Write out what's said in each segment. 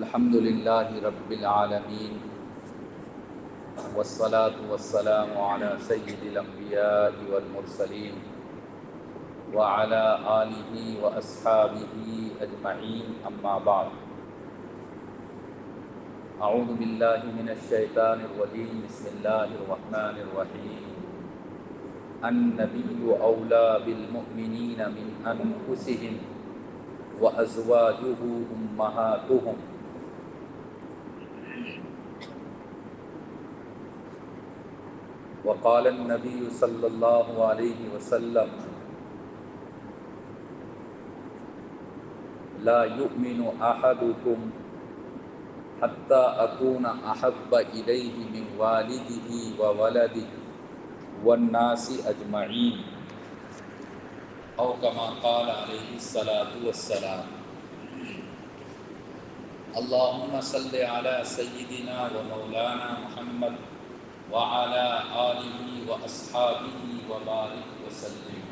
الحمد للہ رب العالمین والصلاة والسلام على سید الانبیاء والمرسلین وعلى آلہ واصحابہ اجمعین اما بعد اعوذ باللہ من الشیطان الرجیم بسم اللہ الرحمن الرحیم النبی اولی بالمؤمنین من انفسهم وازواجہ امہاتہم وقال النبی صلی اللہ علیہ وسلم لا یؤمن احدکم حتی اکون احب الیہ من والدہ وولدہ والناس اجمعین او کما قال علیہ الصلاۃ والسلام اللہم صل علی سیدنا و مولانا محمد وعلى آلہ واصحابہ وبارک وسلم۔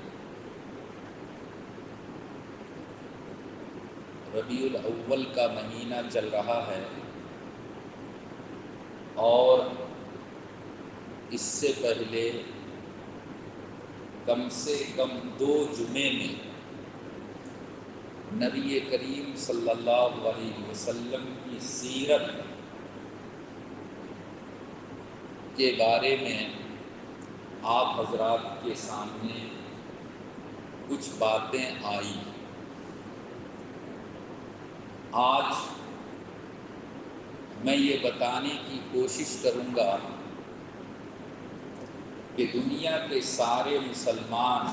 ربیع الاول کا مہینہ چل رہا ہے اور اس سے پہلے کم سے کم 2 جمعے میں نبی کریم صلی اللہ علیہ وسلم کی سیرت کے بارے میں آپ حضرات کے سامنے کچھ باتیں آئیں۔ آج میں یہ بتانے کی کوشش کروں گا کہ دنیا کے سارے مسلمان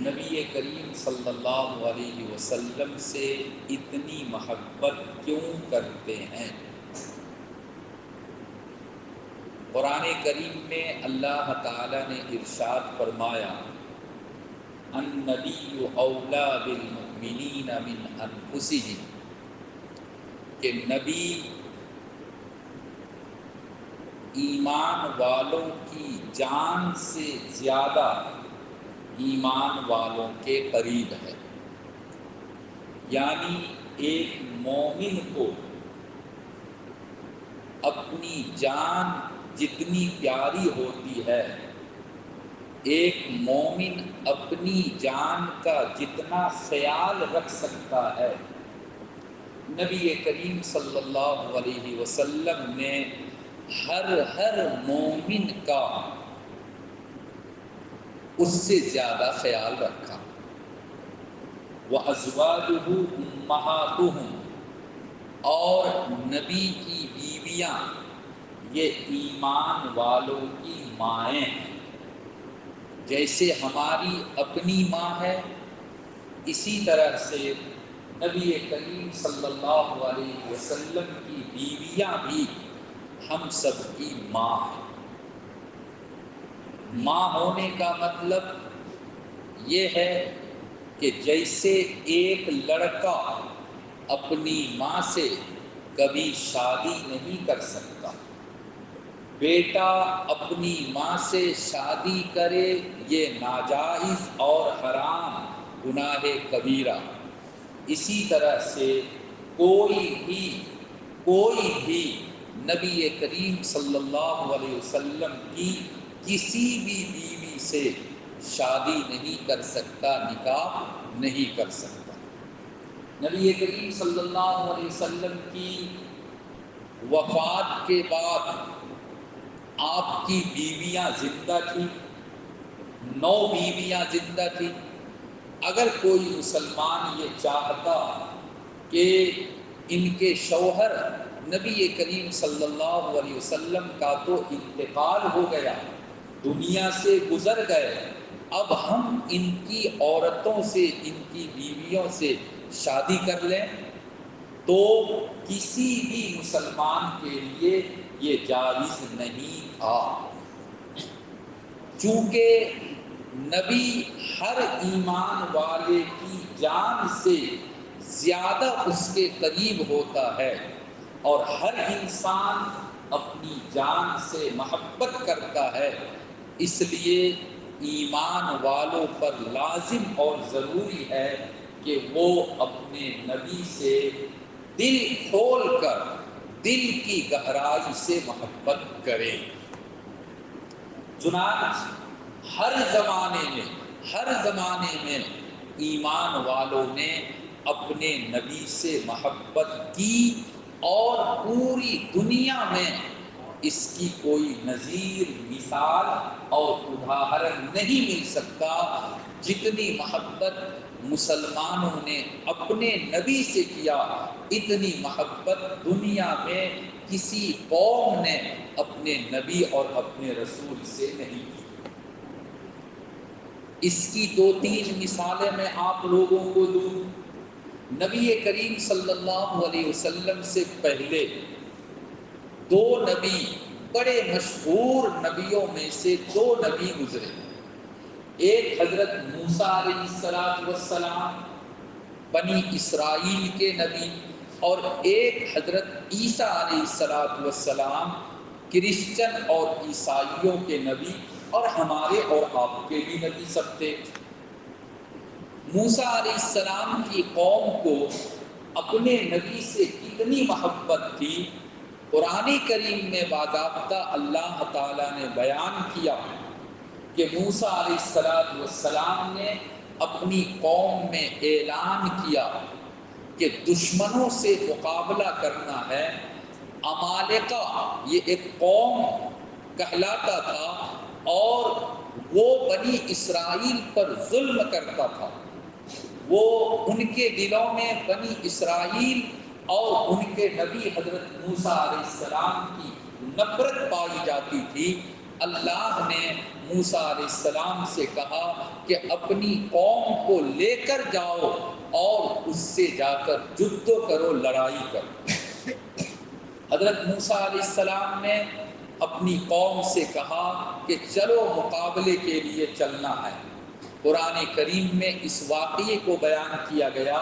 نبی کریم صلی اللہ علیہ وسلم سے اتنی محبت کیوں کرتے ہیں۔ قرآن کریم میں اللہ تعالیٰ نے ارشاد فرمایا النبی اولی بالمؤمنین من انفسہم، کہ نبی ایمان والوں کی جان سے زیادہ ایمان والوں کے قریب ہے۔ یعنی ایک مومن کو اپنی جان جتنی پیاری ہوتی ہے، ایک مومن اپنی جان کا جتنا خیال رکھ سکتا ہے، نبی کریم صلی اللہ علیہ وسلم نے ہر مومن کا اس سے زیادہ خیال رکھا۔ وَأَزْوَاجُهُ أُمَّهَاتُهُمْ، اور نبی کی بیویاں یہ ایمان والوں کی مائیں ہیں۔ جیسے ہماری اپنی ماں ہے، اسی طرح سے نبی کریم صلی اللہ علیہ وسلم کی بیویاں بھی ہم سب کی ماں ہیں۔ ماں ہونے کا مطلب یہ ہے کہ جیسے ایک لڑکا اپنی ماں سے کبھی شادی نہیں کر سکتا، بیٹا اپنی ماں سے شادی کرے یہ ناجائز اور حرام گناہ کبیرہ، اسی طرح سے کوئی بھی نبی کریم صلی اللہ علیہ وسلم کی کسی بھی بیوی سے شادی نہیں کر سکتا، نکاح نہیں کر سکتا۔ نبی کریم صلی اللہ علیہ وسلم کی وفات کے بعد آپ کی بیویاں زندہ تھیں، 9 بیویاں زندہ تھیں۔ اگر کوئی مسلمان یہ چاہتا کہ ان کے شوہر نبی کریم صلی اللہ علیہ وسلم کا تو انتقال ہو گیا، دنیا سے گزر گئے، اب ہم ان کی عورتوں سے، ان کی بیویوں سے شادی کر لیں، تو کسی بھی مسلمان کے لیے یہ جائز نہیں تھا، چونکہ نبی ہر ایمان والے کی جان سے زیادہ اس کے قریب ہوتا ہے، اور ہر انسان اپنی جان سے محبت کرتا ہے، اس لیے ایمان والوں پر لازم اور ضروری ہے کہ وہ اپنے نبی سے دل کھول کر دل کی گہرائی سے محبت کرے۔ چنانچہ ہر زمانے میں ایمان والوں نے اپنے نبی سے محبت کی، اور پوری دنیا میں اس کی کوئی نظیر، مثال اور اداہرن نہیں مل سکتا جتنی محبت مسلمانوں نے اپنے نبی سے کیا، اتنی محبت دنیا میں کسی قوم نے اپنے نبی اور اپنے رسول سے نہیں کی۔ اس کی 2-3 مثالیں میں آپ لوگوں کو دوں۔ نبی کریم صلی اللہ علیہ وسلم سے پہلے 2 نبی، بڑے مشہور نبیوں میں سے 2 نبی گزرے۔ ایک حضرت موسیٰ علیہ السلام، بنی اسرائیل کے نبی، اور ایک حضرت عیسیٰ علیہ السلام، کرسچن اور عیسائیوں کے نبی، اور ہمارے اور آپ کے بھی نبی سب تھے۔ موسیٰ علیہ السلام کی قوم کو اپنے نبی سے کتنی محبت تھی، قرآن کریم میں باضابطہ اللہ تعالیٰ نے بیان کیا کہ موسیٰ علیہ السلام نے اپنی قوم میں اعلان کیا کہ دشمنوں سے مقابلہ کرنا ہے۔ عمالقہ یہ ایک قوم کہلاتا تھا، اور وہ بنی اسرائیل پر ظلم کرتا تھا۔ وہ ان کے دلوں میں بنی اسرائیل اور ان کے نبی حضرت موسیٰ علیہ السلام کی نفرت پائی جاتی تھی۔ اللہ نے موسیٰ علیہ السلام سے کہا کہ اپنی قوم کو لے کر جاؤ اور اس سے جا کر جد کرو، لڑائی کرو۔ حضرت موسیٰ علیہ السلام نے اپنی قوم سے کہا کہ چلو مقابلے کے لیے چلنا ہے۔ قرآن کریم میں اس واقعے کو بیان کیا گیا۔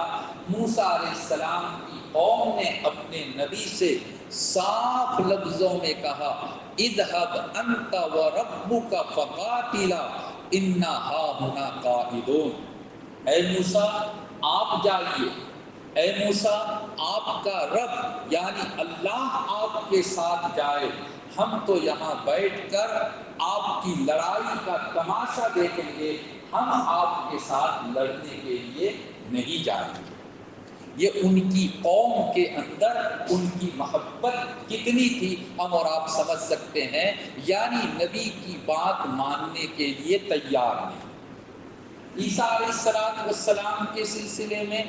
موسیٰ علیہ السلام کی قوم نے اپنے نبی سے صاف لفظوں میں کہا اذهب انت وربك فقاتلا انا هاهنا قاعدون۔ اے موسیٰ آپ جائیے، اے موسیٰ آپ کا رب یعنی اللہ آپ کے ساتھ جائے، ہم تو یہاں بیٹھ کر آپ کی لڑائی کا تماشا دیکھیں گے، ہم آپ کے ساتھ لڑنے کے لیے نہیں جائیں گے۔ یہ ان کی قوم کے اندر ان کی محبت کتنی تھی ہم اور آپ سمجھ سکتے ہیں، یعنی نبی کی بات ماننے کے لیے تیار نہیں۔ عیسیٰ علیہ السلام کے سلسلے میں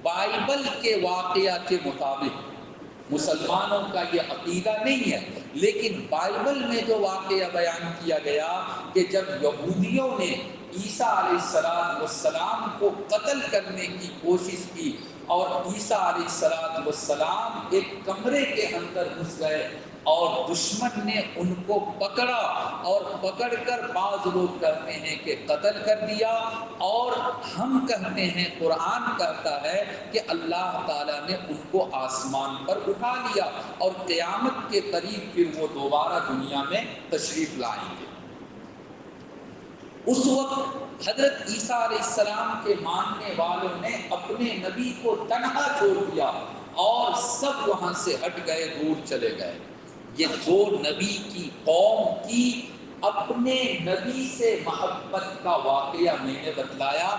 بائبل کے واقعہ کے مطابق مسلمانوں کا یہ عقیدہ نہیں ہے، لیکن بائبل میں جو واقعہ بیان کیا گیا کہ جب یہودیوں نے عیسیٰ علیہ السلام کو قتل کرنے کی کوشش کی اور عیسیٰ علیہ السلام ایک کمرے کے اندر گھس گئے اور دشمن نے ان کو پکڑا، اور پکڑ کر بعض لوگ کہتے ہیں کہ قتل کر دیا، اور ہم کہتے ہیں قرآن کہتا ہے کہ اللہ تعالیٰ نے ان کو آسمان پر اٹھا لیا اور قیامت کے قریب پھر وہ دوبارہ دنیا میں تشریف لائیں گے۔ اس وقت حضرت عیسیٰ علیہ السلام کے ماننے والوں نے اپنے نبی کو تنہا چھوڑ دیا اور سب وہاں سے ہٹ گئے، دور چلے گئے۔ یہ 2 نبی کی قوم کی اپنے نبی سے محبت کا واقعہ میں نے بتلایا،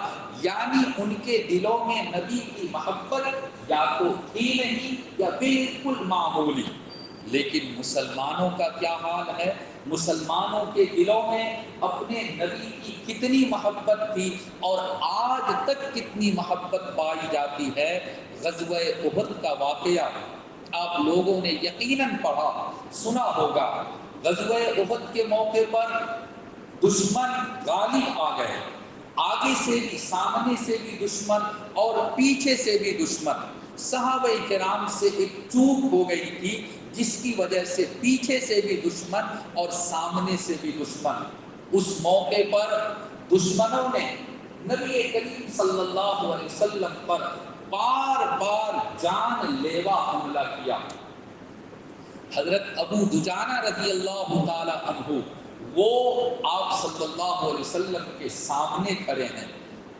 یعنی ان کے دلوں میں نبی کی محبت یا تو تھی نہیں یا بالکل معمولی۔ لیکن مسلمانوں کا کیا حال ہے؟ مسلمانوں کے دلوں میں اپنے نبی کی کتنی محبت تھی اور آج تک کتنی محبت پائی جاتی ہے۔ غزوہ احد کا واقعہ آپ لوگوں نے یقیناً پڑھا سنا ہوگا۔ غزوہ احد کے موقع پر دشمن غالب آ گئے، آگے سے بھی، سامنے سے بھی دشمن اور پیچھے سے بھی دشمن۔ صحابہ کرام سے ایک چوک ہو گئی تھی جس کی وجہ سے پیچھے سے بھی دشمن اور سامنے سے بھی دشمن۔ اس موقع پر دشمنوں نے نبی کریم صلی اللہ علیہ وسلم پر بار بار جان لیوا حملہ کیا۔ حضرت ابو دجانہ رضی اللہ تعالی عنہ وہ آپ صلی اللہ علیہ وسلم کے سامنے کھڑے ہیں،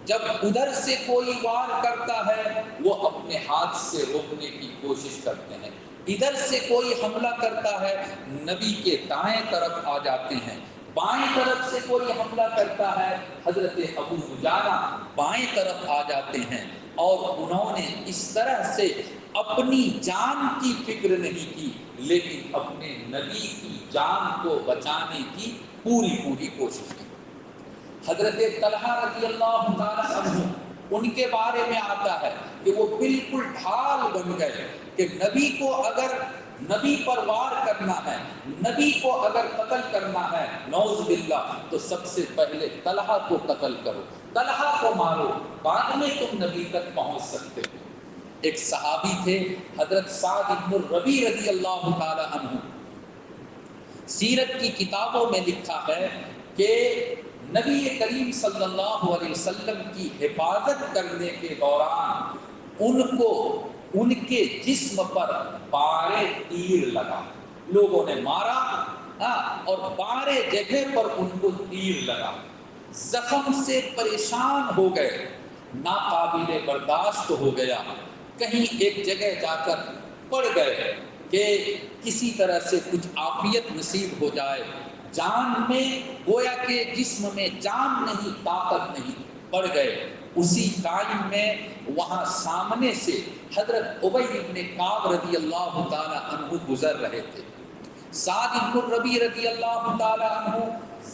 جب ادھر سے کوئی وار کرتا ہے وہ اپنے ہاتھ سے روکنے کی کوشش کرتے ہیں، ادھر سے کوئی حملہ کرتا ہے نبی کے دائیں طرف آ جاتے ہیں، بائیں طرف سے کوئی حملہ کرتا ہے حضرت ابو دجانہ بائیں طرف آ جاتے ہیں، اور انہوں نے اس طرح سے اپنی جان کی فکر نہیں کی لیکن اپنے نبی کی جان کو بچانے کی پوری کوشش کی۔ حضرت طلحہ رضی اللہ تعالیٰ عنہ ان کے بارے میں آتا ہے کہ وہ بالکل ڈھال بن گئے کہ نبی کو اگر نبی پر وار کرنا ہے، نبی کو اگر قتل کرنا ہے نعوذ باللہ، تو سب سے پہلے طلحہ کو قتل کرو، طلحہ کو مارو، بعد میں تم نبی تک پہنچ سکتے ہو۔ ایک صحابی تھے حضرت سعد بن الربیع رضی اللہ تعالی عنہ، سیرت کی کتابوں میں لکھا ہے کہ نبی کریم صلی اللہ علیہ وسلم کی حفاظت کرنے کے دوران ان کو ان کے جسم پر 12 تیر لگا، لوگوں نے مارا اور 12 جگہ پر ان کو تیر لگا، زخم سے پریشان ہو گئے، ناقابل برداشت ہو گیا، کہیں ایک جگہ جا کر پڑ گئے کہ کسی طرح سے کچھ عافیت نصیب ہو جائے، جان میں گویا کہ جسم میں جان نہیں، طاقت نہیں، پڑ گئے۔ اسی ٹائم میں وہاں سامنے سے حضرت ابی بن کعب رضی اللہ تعالی عنہ گزر رہے تھے، سعد بن الربیع رضی اللہ تعالی عنہ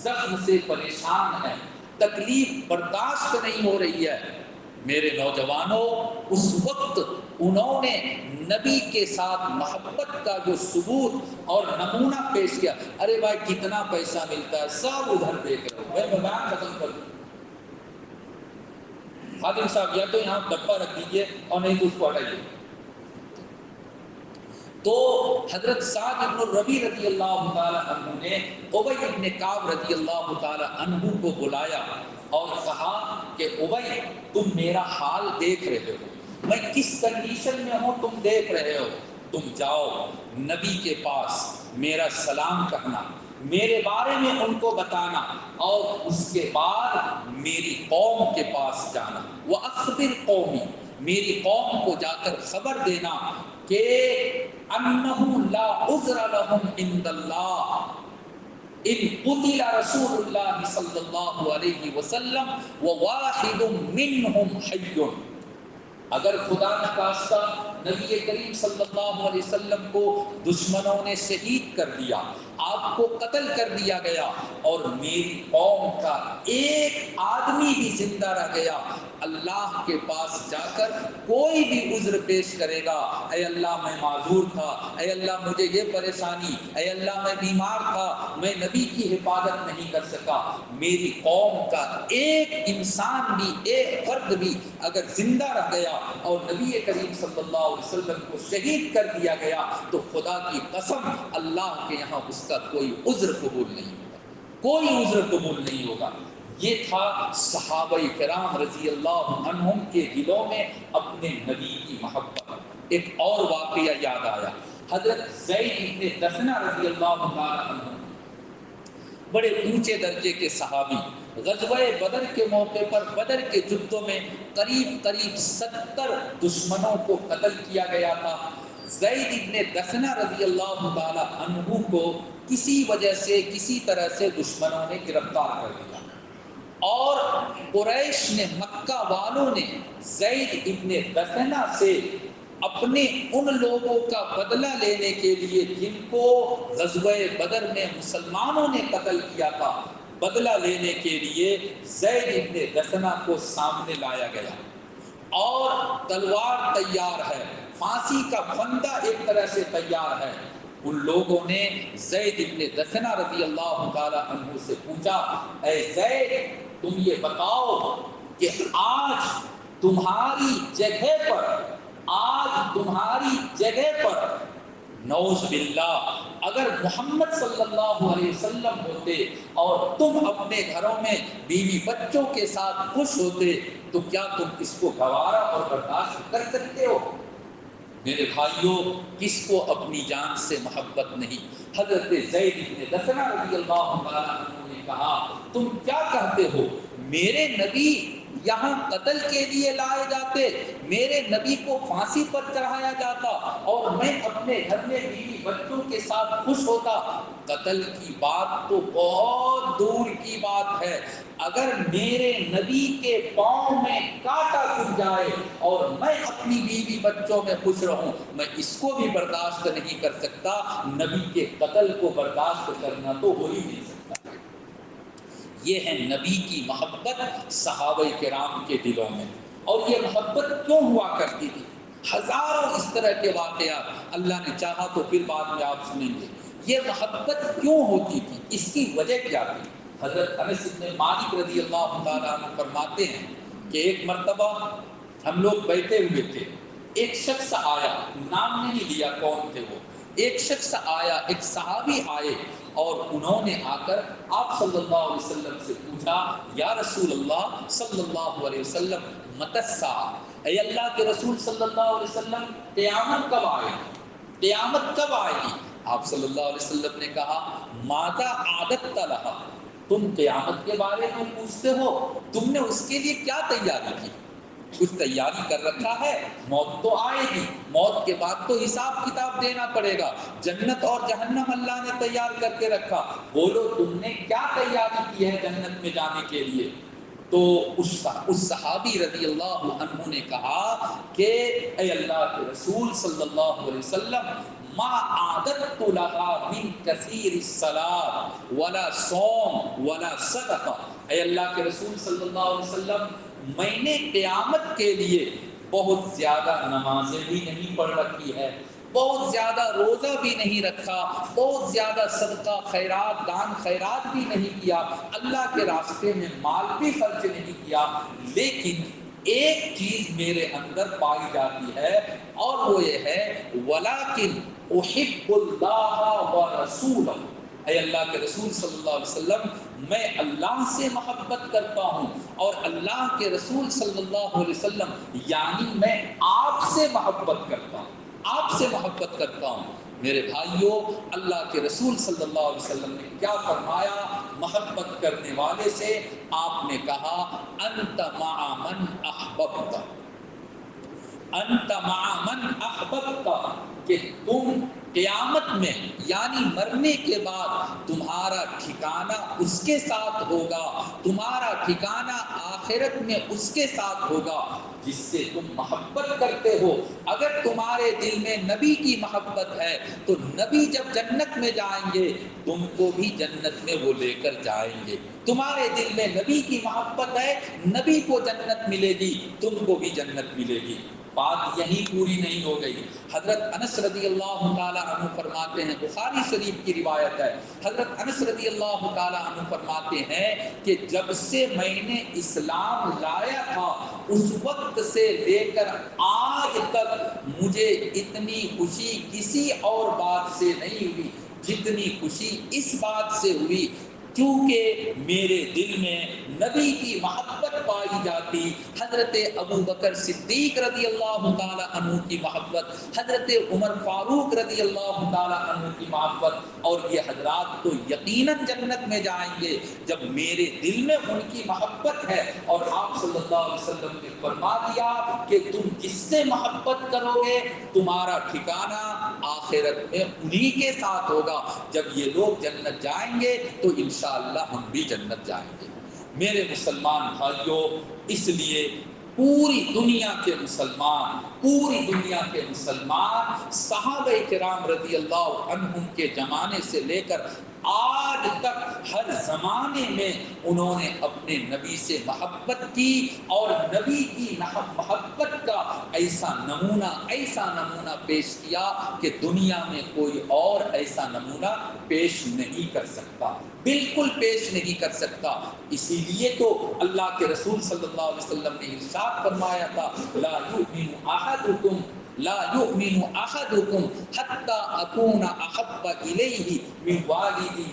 زخم سے پریشان ہیں، تکلیف برداشت نہیں ہو رہی ہے۔ میرے نوجوانوں، اس وقت انہوں نے نبی کے ساتھ محبت کا جو ثبوت اور نمونہ پیش کیا، ارے بھائی کتنا پیسہ ملتا ہے، سب ادھر دیکھ رہے ہو، میں بیان ختم کر دوں، خادم صاحب یا تو یہاں ڈبہ رکھ دیجیے اور نہیں تو اس کو ہٹائیے۔ تو حضرت سعد بن الربیع رضی اللہ تعالی عنہ نے ابی بن کعب رضی اللہ تعالی عنہ کو بلایا اور کہا کہ ابی، تم میرا حال دیکھ رہے ہو، میں کس کنڈیشن میں ہوں تم دیکھ رہے ہو، تم جاؤ نبی کے پاس میرا سلام کہنا، میرے بارے میں ان کو بتانا، اور اس کے بعد میری قوم کے پاس جانا، وَأَخْبِرْ قَوْمِي، میری قوم کو جا کر خبر دینا کہ أَنَّهُ لَا عُذْرَ لَهُمْ عِنْدَ اللَّهِ إِذْ قُتِلَ رَسُولُ اللَّهِ صلی اللہ علیہ وسلم وَوَاحِدٌ مِّنْهُمْ حَيٌّ، اگر خدا نخواستہ نبی کریم صلی اللہ علیہ وسلم کو دشمنوں نے شہید کر دیا، آپ کو قتل کر دیا گیا، اور میری قوم کا ایک آدمی بھی زندہ رہ گیا، اللہ کے پاس جا کر کوئی بھی عذر پیش کرے گا، اے اللہ میں معذور تھا، اے اللہ مجھے یہ پریشانی، اے اللہ میں بیمار تھا، میں نبی کی حفاظت نہیں کر سکا، میری قوم کا ایک انسان بھی، ایک فرد بھی اگر زندہ رہ گیا اور نبی کریم صلی اللہ علیہ وسلم کو شہید کر دیا گیا تو خدا کی قسم اللہ کے یہاں اس کا کوئی عذر قبول نہیں ہوگا، کوئی عذر قبول نہیں ہوگا۔ یہ تھا صحابہ کرام رضی اللہ عنہم کے دلوں میں اپنے نبی کی محبت۔ ایک اور واقعہ یاد آیا، حضرت زید بن دثنہ رضی اللہ عنہ، بڑے اونچے درجے کے صحابی، غزوہ بدر کے موقع پر بدر کے جدوں میں قریب 70 دشمنوں کو قتل کیا گیا تھا۔ زید بن دثنہ رضی اللہ تعالی عنہ کو کسی وجہ سے کسی طرح سے دشمنوں نے گرفتار کر لیا، اور قریش نے، مکہ والوں نے زید بن دثنہ سے اپنے ان لوگوں کا بدلہ لینے کے لیے جن کو غزوہ بدر میں مسلمانوں نے قتل کیا تھا، بدلہ لینے کے لیے زید بن دثنہ کو سامنے لایا گیا، اور تلوار تیار ہے، پھانسی کا پھندا ایک طرح سے تیار ہے۔ ان لوگوں نے زید بن دثنہ رضی اللہ تعالی عنہ سے پوچھا، اے زید تم یہ بتاؤ کہ آج تمہاری جگہ پر نعوذ باللہ اگر محمد صلی اللہ علیہ وسلم ہوتے اور تم اپنے گھروں میں بیوی بچوں کے ساتھ خوش ہوتے تو کیا تم اس کو گوارا اور برداشت کر سکتے ہو؟ میرے بھائیوں، کس کو اپنی جان سے محبت نہیں؟ حضرت زید بن دثنہ رضی اللہ عنہ نے کہا، تم کیا کہتے ہو؟ میرے نبی یہاں قتل کے لیے لائے جاتے، میرے نبی کو پھانسی پر چڑھایا جاتا اور میں اپنے گھر میں بیوی بچوں کے ساتھ خوش ہوتا۔ قتل کی بات تو بہت دور کی بات ہے، اگر میرے نبی کے پاؤں میں کانٹا چبھ جائے اور میں اپنی بیوی بچوں میں خوش رہوں، میں اس کو بھی برداشت نہیں کر سکتا، نبی کے قتل کو برداشت کرنا تو ہو ہی نہیں سکتا۔ یہ ہے نبی کی محبت صحابہ کرام کے دلوں میں، اور یہ محبت کیوں ہوا کرتی تھی؟ ہزاروں اس طرح کے واقعات، اللہ نے چاہا تو پھر بعد میں آپ سنیں گے۔ یہ محبت کیوں ہوتی تھی، اس کی وجہ کیا تھی؟ حضرت انس بن مالک رضی اللہ تعالیٰ عنہ فرماتے ہیں کہ ایک مرتبہ ہم لوگ بیٹھے ہوئے تھے، ایک شخص آیا، نام نہیں لیا کون تھے وہ، ایک شخص آیا، ایک صحابی آئے اور انہوں نے آ کر آپ صلی اللہ علیہ وسلم سے پوچھا، یا رسول اللہ صلی اللہ علیہ وسلم متی الساعہ، اے اللہ کے رسول صلی اللہ علیہ وسلم قیامت کب آئے گی؟ قیامت کب آئے گی؟ آپ صلی اللہ علیہ وسلم نے کہا، ماذا اعددت لہا، تم قیامت کے بارے میں پوچھتے ہو، تم نے اس کے لیے کیا تیاری کی؟ کچھ تیاری کر رکھا ہے؟ موت تو آئے گی، موت کے بعد تو حساب کتاب دینا پڑے گا، جنت اور جہنم اللہ نے تیار کر کے رکھا، بولو تم نے کیا تیاری کی ہے جنت میں جانے کے لیے؟ تو اس صحابی رضی اللہ عنہ نے کہا کہ اے اللہ کے رسول صلی اللہ علیہ وسلم، ما عادت لها من کثیر الصلاۃ ولا صوم ولا صدقہ، اے اللہ کے رسول صلی اللہ علیہ وسلم، میں نے قیامت کے لیے بہت زیادہ نمازیں بھی نہیں پڑھ رکھی ہے، بہت زیادہ روزہ بھی نہیں رکھا، بہت زیادہ صدقہ خیرات دان خیرات بھی نہیں کیا، اللہ کے راستے میں مال بھی خرچ نہیں کیا، لیکن ایک چیز میرے اندر پائی جاتی ہے اور وہ یہ ہے، وَلَٰكِنْ أُحِبُّ اللَّهَ وَرَسُولَهُ، اے اللہ کے رسول صلی اللہ علیہ وسلم، میں اللہ سے محبت کرتا ہوں اور اللہ کے رسول صلی اللہ علیہ وسلم یعنی میں آپ سے محبت کرتا ہوں، آپ سے محبت کرتا ہوں۔ میرے بھائیوں، اللہ کے رسول صلی اللہ علیہ وسلم نے کیا فرمایا محبت کرنے والے سے؟ آپ نے کہا، انت مع من احببت، انت مع من احببت، کہ تم قیامت میں یعنی مرنے کے بعد تمہارا ٹھکانہ اس کے ساتھ ہوگا، تمہارا ٹھکانہ آخرت میں اس کے ساتھ ہوگا جس سے تم محبت کرتے ہو۔ اگر تمہارے دل میں نبی کی محبت ہے تو نبی جب جنت میں جائیں گے تم کو بھی جنت میں وہ لے کر جائیں گے، تمہارے دل میں نبی کی محبت ہے، نبی کو جنت ملے گی، تم کو بھی جنت ملے گی۔ بات یہی پوری نہیں ہو گئی، حضرت انس رضی اللہ تعالیٰ عنہ فرماتے ہیں، بخاری شریف کی روایت ہے، حضرت انس رضی اللہ تعالیٰ عنہ فرماتے ہیں کہ جب سے میں نے اسلام لایا تھا اس وقت سے لے کر آج تک مجھے اتنی خوشی کسی اور بات سے نہیں ہوئی جتنی خوشی اس بات سے ہوئی کیونکہ میرے دل میں نبی کی محبت پائی جاتی۔ حضرت ابو بکر صدیق رضی اللہ تعالیٰ عنہ کی محبت، حضرت عمر فاروق رضی اللہ تعالیٰ عنہ کی محبت، اور یہ حضرات تو یقیناً جنت میں جائیں گے جب میرے دل میں ان کی محبت ہے۔ اور آپ صلی اللہ علیہ وسلم نے فرما دیا کہ تم جس سے محبت کرو گے تمہارا ٹھکانہ آخرت میں انہی کے ساتھ ہوگا۔ جب یہ لوگ جنت جائیں گے تو انشاءاللہ ہم بھی جنت جائیں گے۔ میرے مسلمان بھائیوں، اس لیے پوری دنیا کے مسلمان صحابہ کرام رضی اللہ عنہم کے زمانے سے لے کر آج تک ہر زمانے میں انہوں نے اپنے نبی سے محبت کی، اور نبی کی محبت کا ایسا نمونہ پیش کیا کہ دنیا میں کوئی اور ایسا نمونہ پیش نہیں کر سکتا، بالکل پیش نہیں کر سکتا۔ اسی لیے تو اللہ کے رسول صلی اللہ علیہ وسلم نے ارشاد فرمایا تھا، لا یؤمن احدکم حتی اکون احب الیہ من والدہ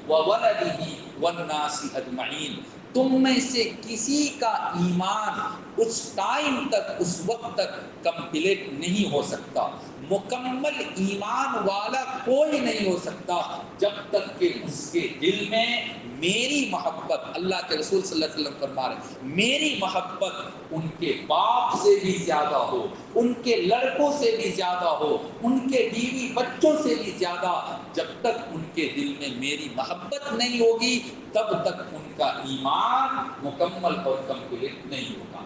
وولدہ والناس اجمعین، تم میں سے کسی کا ایمان اس ٹائم تک، اس وقت تک کمپلیٹ نہیں ہو سکتا، مکمل ایمان والا کوئی نہیں ہو سکتا جب تک کہ اس کے دل میں میری محبت، اللہ کے رسول صلی اللہ علیہ وسلم فرما رہے ہیں میری محبت ان کے باپ سے بھی زیادہ ہو، ان کے لڑکوں سے بھی زیادہ ہو، ان کے بیوی بچوں سے بھی زیادہ، جب تک ان کے دل میں میری محبت نہیں ہوگی تب تک ان کا ایمان مکمل اور کمپلیٹ نہیں ہوگا۔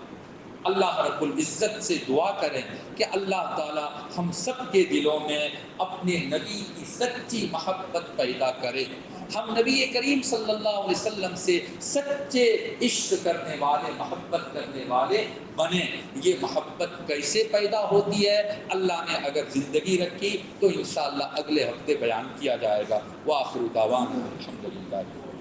اللہ رب العزت سے دعا کریں کہ اللہ تعالی ہم سب کے دلوں میں اپنے نبی کی سچی محبت پیدا کرے، ہم نبی کریم صلی اللہ علیہ وسلم سے سچے عشق کرنے والے، محبت کرنے والے بنیں۔ یہ محبت کیسے پیدا ہوتی ہے، اللہ نے اگر زندگی رکھی تو انشاءاللہ اگلے ہفتے بیان کیا جائے گا۔ وآخر دعوانا الحمدللہ۔